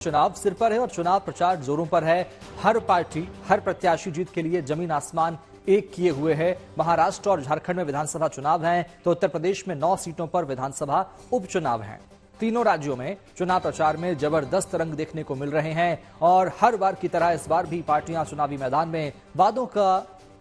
चुनाव सिर पर है और चुनाव प्रचार जोरों पर है। हर पार्टी, हर प्रत्याशी जीत के लिए जमीन आसमान एक किए हुए है। महाराष्ट्र और झारखंड में विधानसभा चुनाव हैं, तो उत्तर प्रदेश में 9 सीटों पर विधानसभा उपचुनाव हैं। तीनों राज्यों में चुनाव प्रचार में जबरदस्त रंग देखने को मिल रहे हैं और हर बार की तरह इस बार भी पार्टियां चुनावी मैदान में वादों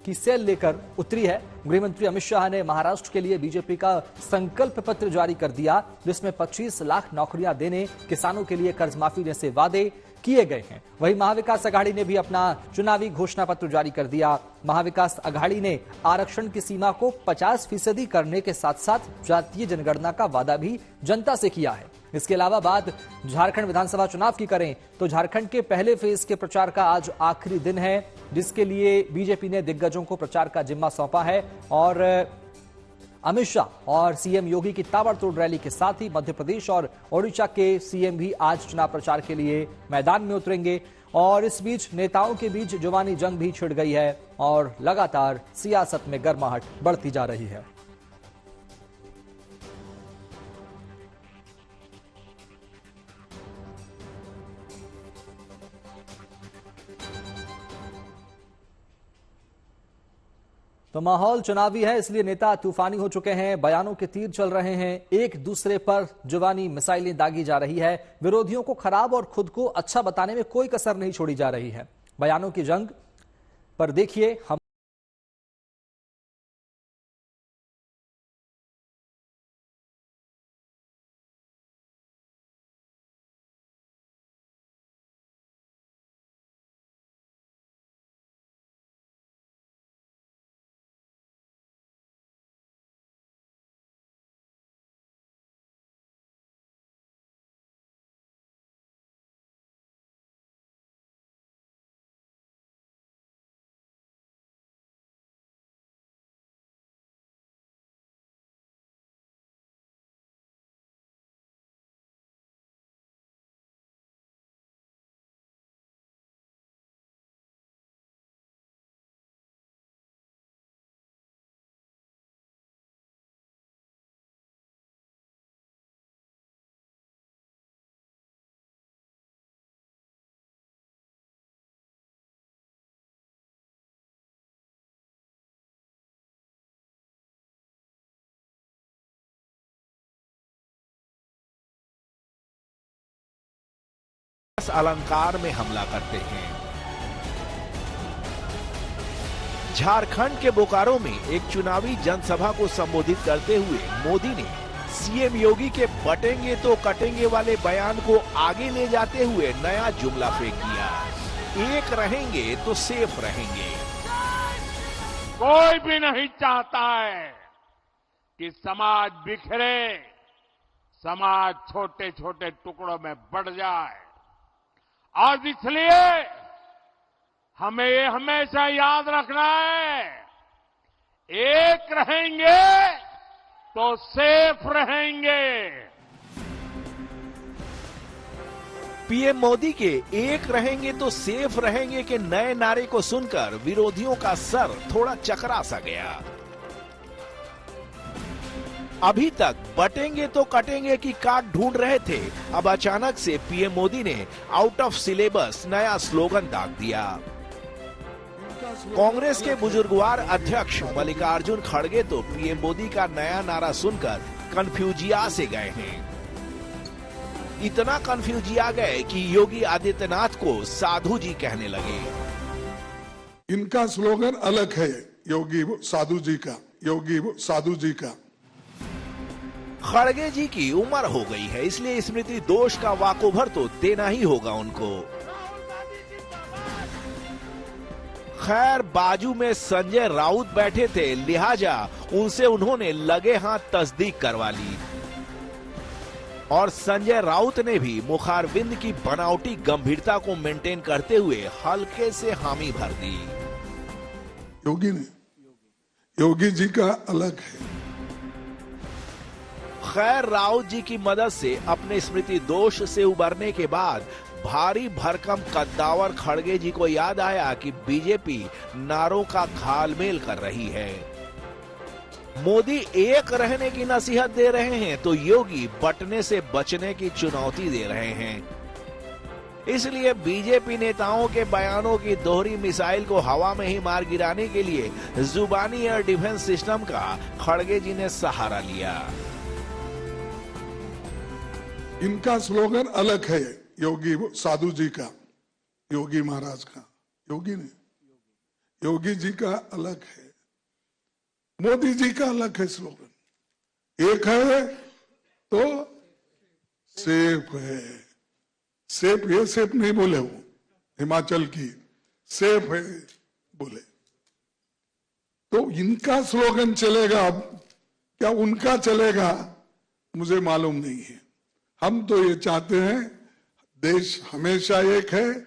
की सेल लेकर उतरी है। गृहमंत्री अमित शाह ने महाराष्ट्र के लिए बीजेपी का संकल्प पत्र जारी कर दिया, जिसमें 25 लाख नौकरियां देने, किसानों के लिए कर्ज माफी जैसे वादे किए गए हैं। वहीं महाविकास अघाड़ी ने भी अपना चुनावी घोषणा पत्र जारी कर दिया। महाविकास अघाड़ी ने आरक्षण की सीमा को 50% करने के साथ साथ जातीय जनगणना का वादा भी जनता से किया है। इसके अलावा बात झारखंड विधानसभा चुनाव की करें तो झारखंड के पहले फेज के प्रचार का आज आखिरी दिन है, जिसके लिए बीजेपी ने दिग्गजों को प्रचार का जिम्मा सौंपा है और अमित शाह और सीएम योगी की ताबड़तोड़ रैली के साथ ही मध्य प्रदेश और ओडिशा के सीएम भी आज चुनाव प्रचार के लिए मैदान में उतरेंगे। और इस बीच नेताओं के बीच जुबानी जंग भी छिड़ गई है और लगातार सियासत में गर्माहट बढ़ती जा रही है। तो माहौल चुनावी है, इसलिए नेता तूफानी हो चुके हैं, बयानों के तीर चल रहे हैं, एक दूसरे पर जुबानी मिसाइलें दागी जा रही है। विरोधियों को खराब और खुद को अच्छा बताने में कोई कसर नहीं छोड़ी जा रही है। बयानों की जंग पर देखिए हम अलंकार में हमला करते हैं। झारखंड के बोकारो में एक चुनावी जनसभा को संबोधित करते हुए मोदी ने सीएम योगी के बटेंगे तो कटेंगे वाले बयान को आगे ले जाते हुए नया जुमला फेंक दिया, एक रहेंगे तो सेफ रहेंगे। कोई भी नहीं चाहता है कि समाज बिखरे, समाज छोटे छोटे टुकड़ों में बढ़ जाए। और इसलिए हमें ये हमेशा याद रखना है, एक रहेंगे तो सेफ रहेंगे। पीएम मोदी के एक रहेंगे तो सेफ रहेंगे के नए नारे को सुनकर विरोधियों का सर थोड़ा चकरा सा गया। अभी तक बटेंगे तो कटेंगे की काट ढूंढ रहे थे, अब अचानक से पीएम मोदी ने आउट ऑफ सिलेबस नया स्लोगन दाग दिया। कांग्रेस के बुजुर्गवार अध्यक्ष मल्लिकार्जुन खड़गे तो पीएम मोदी का नया नारा सुनकर कंफ्यूजिया से गए हैं। इतना कंफ्यूजिया गए कि योगी आदित्यनाथ को साधु जी कहने लगे। इनका स्लोगन अलग है, योगी साधु जी का, योगी साधु जी का। खड़गे जी की उम्र हो गई है, इसलिए स्मृति दोष का वाकोभर तो देना ही होगा उनको। खैर, बाजू में संजय राउत बैठे थे, लिहाजा उनसे उन्होंने लगे हाथ तस्दीक करवा ली और संजय राउत ने भी मुखारबिंद की बनावटी गंभीरता को मेंटेन करते हुए हल्के से हामी भर दी। योगी जी का अलग है। खैर, राउत जी की मदद से अपने स्मृति दोष से उबरने के बाद भारी भरकम कद्दावर खड़गे जी को याद आया कि बीजेपी नारों का घालमेल कर रही है। मोदी एक रहने की नसीहत दे रहे हैं तो योगी बटने से बचने की चुनौती दे रहे हैं। इसलिए बीजेपी नेताओं के बयानों की दोहरी मिसाइल को हवा में ही मार गिराने के लिए जुबानी एयर डिफेंस सिस्टम का खड़गे जी ने सहारा लिया। इनका स्लोगन अलग है, योगी साधु जी का, योगी महाराज का, योगी ने, योगी जी का अलग है, मोदी जी का अलग है स्लोगन। एक है तो सेफ है, सेफ, ये सेफ नहीं बोले, वो हिमाचल की सेफ है बोले। तो इनका स्लोगन चलेगा, अब क्या उनका चलेगा मुझे मालूम नहीं है। हम तो ये चाहते हैं देश हमेशा एक है,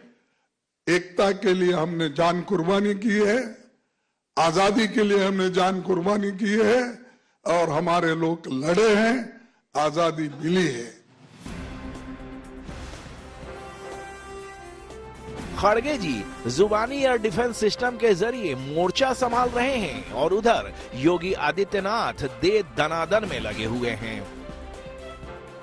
एकता के लिए हमने जान कुर्बानी की है, आजादी के लिए हमने जान कुर्बानी की है और हमारे लोग लड़े हैं, आजादी मिली है। खड़गे जी जुबानी एयर डिफेंस सिस्टम के जरिए मोर्चा संभाल रहे हैं और उधर योगी आदित्यनाथ दे दनादन में लगे हुए हैं।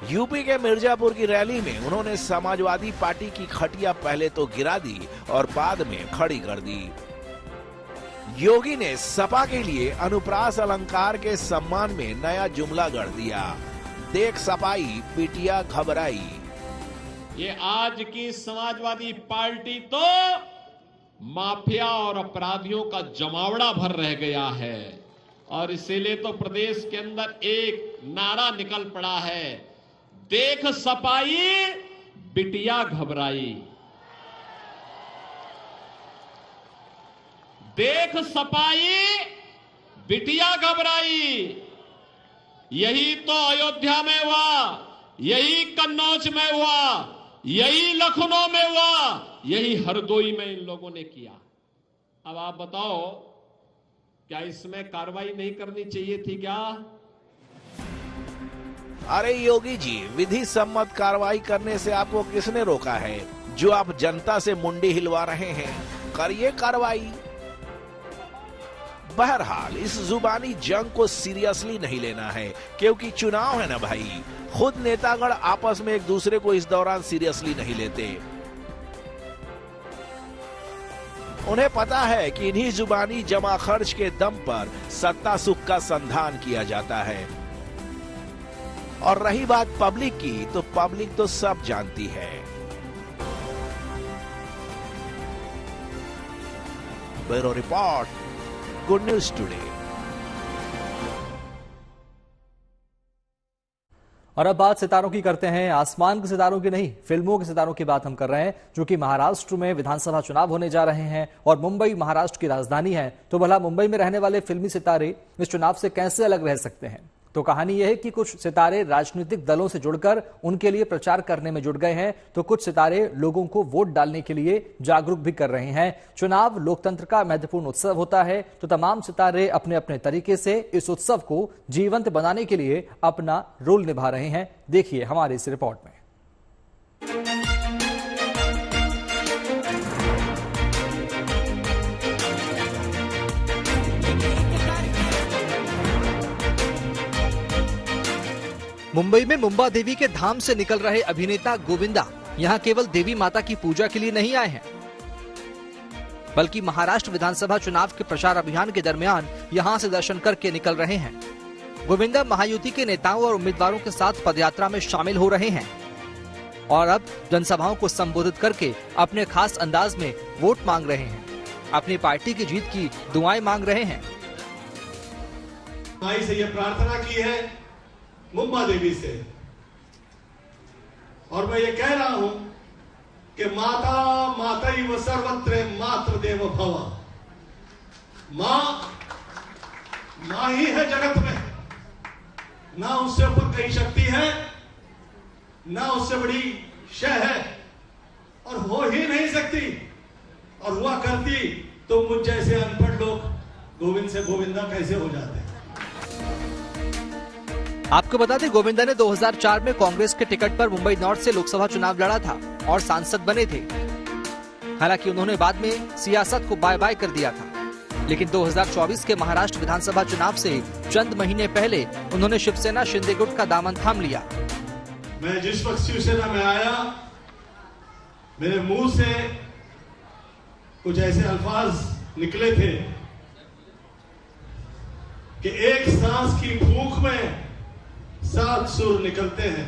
यूपी के मिर्जापुर की रैली में उन्होंने समाजवादी पार्टी की खटिया पहले तो गिरा दी और बाद में खड़ी कर दी। योगी ने सपा के लिए अनुप्रास अलंकार के सम्मान में नया जुमला गढ़ दिया, देख सपाई बिटिया घबराई। ये आज की समाजवादी पार्टी तो माफिया और अपराधियों का जमावड़ा भर रह गया है और इसीलिए तो प्रदेश के अंदर एक नारा निकल पड़ा है, देख सपाई बिटिया घबराई। देख सपाई बिटिया घबराई। यही तो अयोध्या में हुआ, यही कन्नौज में हुआ, यही लखनऊ में हुआ, यही हरदोई में इन लोगों ने किया। अब आप बताओ, क्या इसमें कार्रवाई नहीं करनी चाहिए थी क्या? अरे योगी जी, विधि सम्मत कार्रवाई करने से आपको किसने रोका है? जो आप जनता से मुंडी हिलवा रहे हैं, करिए कार्रवाई। बहरहाल इस जुबानी जंग को सीरियसली नहीं लेना है, क्योंकि चुनाव है ना भाई। खुद नेतागण आपस में एक दूसरे को इस दौरान सीरियसली नहीं लेते। उन्हें पता है कि इन्हीं जुबानी जमा खर्च के दम पर सत्ता सुख का संधान किया जाता है। और रही बात पब्लिक की, तो पब्लिक तो सब जानती है। Bureau report, good news today. और अब बात सितारों की करते हैं। आसमान के सितारों की नहीं, फिल्मों के सितारों की बात हम कर रहे हैं, जो कि महाराष्ट्र में विधानसभा चुनाव होने जा रहे हैं और मुंबई महाराष्ट्र की राजधानी है। तो भला मुंबई में रहने वाले फिल्मी सितारे इस चुनाव से कैसे अलग रह सकते हैं? तो कहानी यह है कि कुछ सितारे राजनीतिक दलों से जुड़कर उनके लिए प्रचार करने में जुट गए हैं, तो कुछ सितारे लोगों को वोट डालने के लिए जागरूक भी कर रहे हैं। चुनाव लोकतंत्र का महत्वपूर्ण उत्सव होता है, तो तमाम सितारे अपने अपने तरीके से इस उत्सव को जीवंत बनाने के लिए अपना रोल निभा रहे हैं। देखिए हमारी इस रिपोर्ट में। मुंबई में मुंबा देवी के धाम से निकल रहे अभिनेता गोविंदा यहां केवल देवी माता की पूजा के लिए नहीं आए हैं, बल्कि महाराष्ट्र विधानसभा चुनाव के प्रचार अभियान के दरमियान यहां से दर्शन करके निकल रहे हैं। गोविंदा महायुति के नेताओं और उम्मीदवारों के साथ पदयात्रा में शामिल हो रहे हैं और अब जनसभाओं को संबोधित करके अपने खास अंदाज में वोट मांग रहे हैं, अपनी पार्टी की जीत की दुआएं मांग रहे हैं। माई से ये प्रार्थना की है, मुंबा देवी से, और मैं ये कह रहा हूं कि माता मातैव सर्वत्र मातृ देव भव। मां ही है जगत में, ना उससे ऊपर कहीं शक्ति है, ना उससे बड़ी शय है, और हो ही नहीं सकती। और हुआ करती तो मुझ जैसे अनपढ़ लोग गोविंद से गोविंदा कैसे हो जाते। आपको बता दें, गोविंदा ने 2004 में कांग्रेस के टिकट पर मुंबई नॉर्थ से लोकसभा चुनाव लड़ा था और सांसद बने थे। हालांकि उन्होंने बाद में सियासत को बाय बाय कर दिया था, लेकिन 2024 के महाराष्ट्र विधानसभा चुनाव से चंद महीने पहले उन्होंने शिवसेना शिंदे गुट का दामन थाम लिया। मैं जिस वक्त शिवसेना में आया मेरे मुंह से कुछ ऐसे अल्फाज निकले थे कि एक सांस की फूंक में 7 सुर निकलते हैं,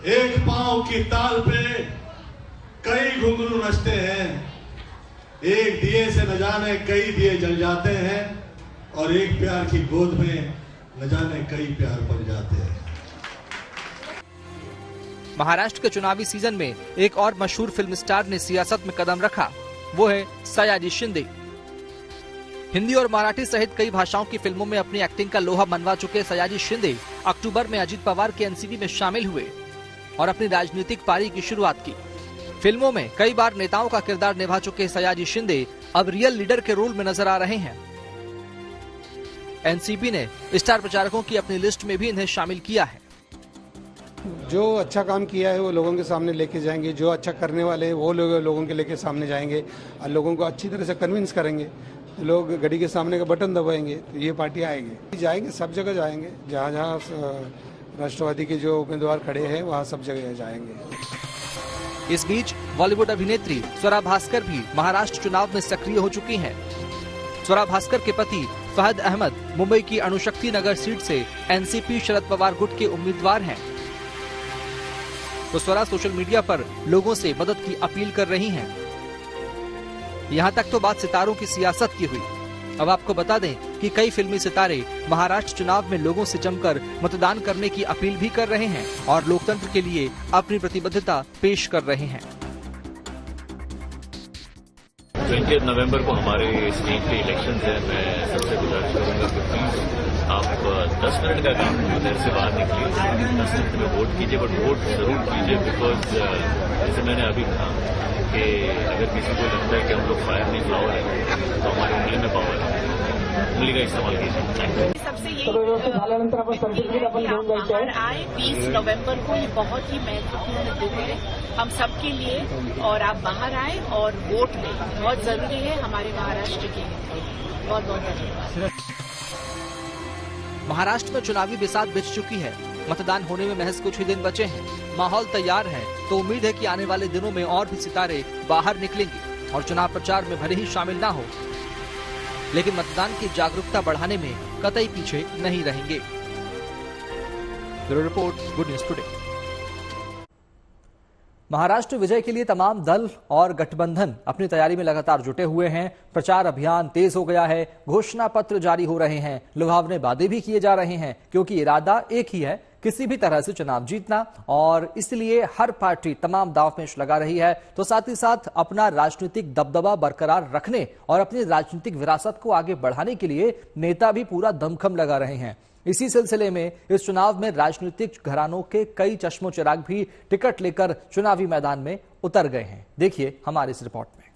एक पांव की ताल पे कई घुंघरू नचते हैं, एक दिए से न जाने कई दिए जल जाते हैं और एक प्यार की गोद में न जाने कई प्यार पल जाते हैं। महाराष्ट्र के चुनावी सीजन में एक और मशहूर फिल्म स्टार ने सियासत में कदम रखा, वो है सयाजी शिंदे। हिंदी और मराठी सहित कई भाषाओं की फिल्मों में अपनी एक्टिंग का लोहा मनवा चुके सयाजी शिंदे अक्टूबर में अजित पवार के एनसीपी में शामिल हुए और अपनी राजनीतिक पारी की शुरुआत की। फिल्मों में कई बार नेताओं का किरदार निभा चुके सयाजी शिंदे अब रियल लीडर के रोल में नजर आ रहे हैं। एनसीपी ने स्टार प्रचारकों की अपनी लिस्ट में भी इन्हें शामिल किया है। जो अच्छा काम किया है वो लोगों के सामने लेके जाएंगे, जो अच्छा करने वाले हैं वो लोगों के लेके सामने जाएंगे और लोगों को अच्छी तरह से कन्विंस करेंगे। तो लोग घड़ी के सामने का बटन दबाएंगे तो ये पार्टी आएगी। जाएंगे, सब जगह जाएंगे, जहाँ जहाँ राष्ट्रवादी के जो उम्मीदवार खड़े हैं वहाँ सब जगह जाएंगे। इस बीच बॉलीवुड अभिनेत्री स्वरा भास्कर भी महाराष्ट्र चुनाव में सक्रिय हो चुकी हैं। स्वरा भास्कर के पति फहद अहमद मुंबई की अणुशक्ति नगर सीट से एनसीपी शरद पवार गुट के उम्मीदवार हैं। तो स्वरा सोशल मीडिया पर लोगों से मदद की अपील कर रही हैं। यहाँ तक तो बात सितारों की सियासत की हुई। अब आपको बता दें कि कई फिल्मी सितारे महाराष्ट्र चुनाव में लोगों से जमकर मतदान करने की अपील भी कर रहे हैं और लोकतंत्र के लिए अपनी प्रतिबद्धता पेश कर रहे हैं। 20 नवंबर को हमारे स्टेट के इलेक्शन है। मैं सबसे गुजारिश करूंगा कि प्लीज आप 10 मिनट का काम घर से बाहर निकलिए, 10 मिनट में वोट कीजिए, बट वोट जरूर कीजिए। बिकॉज जैसे मैंने अभी कहा कि अगर किसी को लगता है कि हम लोग फायर नहीं पावर है, तो हमारी उंगली में पावर है, उंगली का इस्तेमाल कीजिए। सबसे यही बाहर आए 20 नवंबर को, ये बहुत ही महत्वपूर्ण दिन है हम सबके लिए और आप बाहर आए और वोट दें, बहुत जरूरी है हमारे महाराष्ट्र के लिए। बहुत बहुत धन्यवाद। महाराष्ट्र में चुनावी बिसात बिछ चुकी है। मतदान होने में महज कुछ ही दिन बचे हैं। माहौल तैयार है तो उम्मीद है कि आने वाले दिनों में और भी सितारे बाहर निकलेंगे और चुनाव प्रचार में भले ही शामिल ना हो, लेकिन मतदान की जागरूकता बढ़ाने में कतई पीछे नहीं रहेंगे। Bureau report, good news today. Maharashtra विजय के लिए तमाम दल और गठबंधन अपनी तैयारी में लगातार जुटे हुए हैं। प्रचार अभियान तेज हो गया है, घोषणा पत्र जारी हो रहे हैं, लुभावने वादे भी किए जा रहे हैं, क्योंकि इरादा एक ही है, किसी भी तरह से चुनाव जीतना। और इसलिए हर पार्टी तमाम दांवपेच लगा रही है, तो साथ ही साथ अपना राजनीतिक दबदबा बरकरार रखने और अपनी राजनीतिक विरासत को आगे बढ़ाने के लिए नेता भी पूरा दमखम लगा रहे हैं। इसी सिलसिले में इस चुनाव में राजनीतिक घरानों के कई चश्मो चिराग भी टिकट लेकर चुनावी मैदान में उतर गए हैं। देखिए हमारी इस रिपोर्ट में।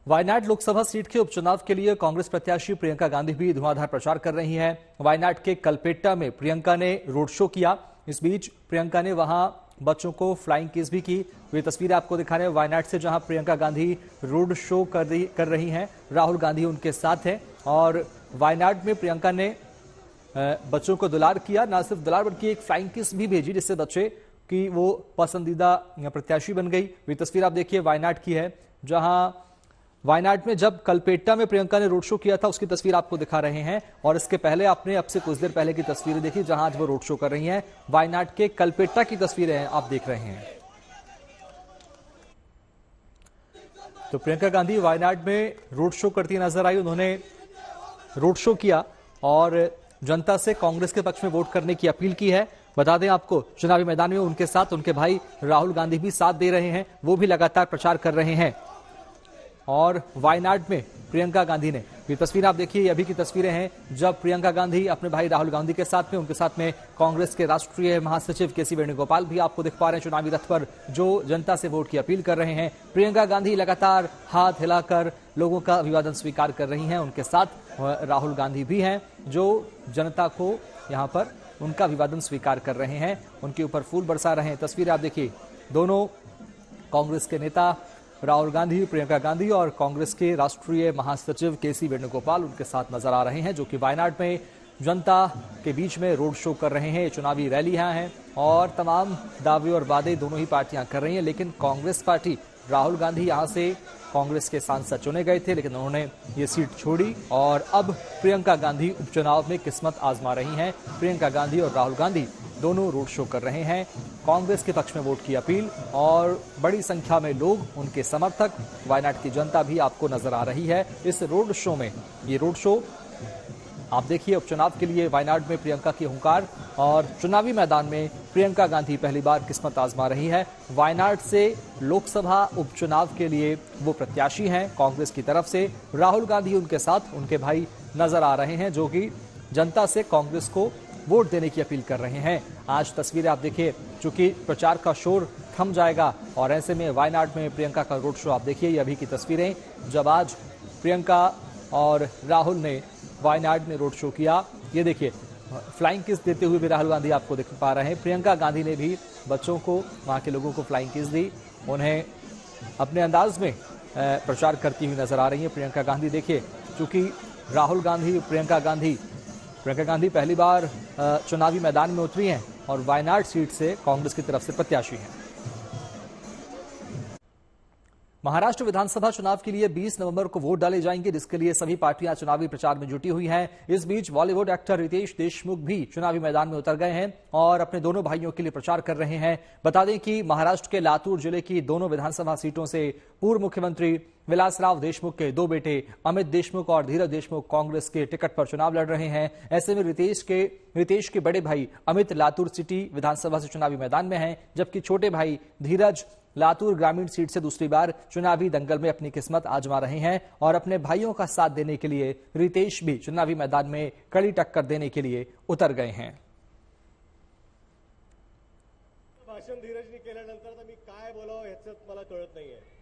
वायनाड लोकसभा सीट के उपचुनाव के लिए कांग्रेस प्रत्याशी प्रियंका गांधी भी धुआंधार प्रचार कर रही हैं। वायनाड के कलपेट्टा में प्रियंका ने रोड शो किया। इस बीच प्रियंका ने वहां बच्चों को फ्लाइंग किस भी की। वे तस्वीरें आपको दिखा रहे हैं वायनाड से, जहां प्रियंका गांधी रोड शो कर रही हैं। राहुल गांधी उनके साथ है और वायनाड में प्रियंका ने बच्चों को दुलार किया। न सिर्फ दुलार बल्कि एक फ्लाइंग किस भी भेजी, जिससे बच्चे की वो पसंदीदा प्रत्याशी बन गई। ये तस्वीर आप देखिए वायनाड की है, जहां वायनाड में जब कलपेट्टा में प्रियंका ने रोड शो किया था उसकी तस्वीर आपको दिखा रहे हैं। और इसके पहले आपने अब से कुछ देर पहले की तस्वीरें देखी जहां आज वो रोड शो कर रही हैं। वायनाड के कलपेट्टा की तस्वीरें आप देख रहे हैं। तो प्रियंका गांधी वायनाड में रोड शो करती नजर आई। उन्होंने रोड शो किया और जनता से कांग्रेस के पक्ष में वोट करने की अपील की है। बता दें आपको, चुनावी मैदान में उनके साथ उनके भाई राहुल गांधी भी साथ दे रहे हैं। वो भी लगातार प्रचार कर रहे हैं। और वायनाड में प्रियंका गांधी ने, ये तस्वीर आप देखिए, ये अभी की तस्वीरें हैं जब प्रियंका गांधी अपने भाई राहुल गांधी के साथ में, उनके साथ में कांग्रेस के राष्ट्रीय महासचिव केसी वेणुगोपाल भी आपको दिख पा रहे हैं चुनावी रथ पर, जो जनता से वोट की अपील कर रहे हैं। प्रियंका गांधी लगातार हाथ हिलाकर लोगों का अभिवादन स्वीकार कर रही हैं। उनके साथ राहुल गांधी भी हैं जो जनता को यहां पर उनका अभिवादन स्वीकार कर रहे हैं, उनके ऊपर फूल बरसा रहे हैं। तस्वीर आप देखिए, दोनों कांग्रेस के नेता राहुल गांधी, प्रियंका गांधी और कांग्रेस के राष्ट्रीय महासचिव केसी वेणुगोपाल उनके साथ नजर आ रहे हैं, जो कि वायनाड में जनता के बीच में रोड शो कर रहे हैं। ये चुनावी रैली यहाँ है और तमाम दावे और वादे दोनों ही पार्टियां कर रही हैं। लेकिन कांग्रेस पार्टी, राहुल गांधी यहां से कांग्रेस के सांसद चुने गए थे, लेकिन उन्होंने ये सीट छोड़ी और अब प्रियंका गांधी उपचुनाव में किस्मत आजमा रही हैं। प्रियंका गांधी और राहुल गांधी दोनों रोड शो कर रहे हैं। कांग्रेस के पक्ष में वोट की अपील और बड़ी संख्या में लोग, उनके समर्थक, वायनाड की जनता भी आपको नजर आ रही है इस रोड शो में। ये रोड शो आप देखिए, उपचुनाव के लिए वायनाड में प्रियंका की हुंकार और चुनावी मैदान में प्रियंका गांधी पहली बार किस्मत आजमा रही है। वायनाड से लोकसभा उपचुनाव के लिए वो प्रत्याशी हैं कांग्रेस की तरफ से। राहुल गांधी उनके साथ उनके भाई नजर आ रहे हैं, जो कि जनता से कांग्रेस को वोट देने की अपील कर रहे हैं। आज तस्वीरें आप देखिए, चूंकि प्रचार का शोर थम जाएगा और ऐसे में वायनाड में प्रियंका का रोड शो आप देखिए, ये अभी की तस्वीरें जब आज प्रियंका और राहुल ने वायनाड में रोड शो किया। ये देखिए, फ्लाइंग किस देते हुए भी राहुल गांधी आपको देख पा रहे हैं। प्रियंका गांधी ने भी बच्चों को, वहां के लोगों को फ्लाइंग किस दी। उन्हें अपने अंदाज में प्रचार करती हुई नजर आ रही है प्रियंका गांधी। देखिए, चूंकि राहुल गांधी, प्रियंका गांधी पहली बार चुनावी मैदान में उतरी हैं और वायनाड सीट से कांग्रेस की तरफ से प्रत्याशी हैं। महाराष्ट्र विधानसभा चुनाव के लिए 20 नवंबर को वोट डाले जाएंगे, जिसके लिए सभी पार्टियां चुनावी प्रचार में जुटी हुई हैं। इस बीच बॉलीवुड एक्टर रितेश देशमुख भी चुनावी मैदान में उतर गए हैं और अपने दोनों भाइयों के लिए प्रचार कर रहे हैं। बता दें कि महाराष्ट्र के लातूर जिले की दोनों विधानसभा सीटों से पूर्व मुख्यमंत्री विलासराव देशमुख के दो बेटे अमित देशमुख और धीरज देशमुख कांग्रेस के टिकट पर चुनाव लड़ रहे हैं। ऐसे में रितेश के बड़े भाई अमित लातूर सिटी विधानसभा से चुनावी मैदान में हैं, जबकि छोटे भाई धीरज लातूर ग्रामीण सीट से दूसरी बार चुनावी दंगल में अपनी किस्मत आजमा रहे हैं। और अपने भाइयों का साथ देने के लिए रितेश भी चुनावी मैदान में कड़ी टक्कर देने के लिए उतर गए हैं। भाषण धीरजनी केल्यानंतर मी काय बोलावं ह्याचं मला कळत नाहीये।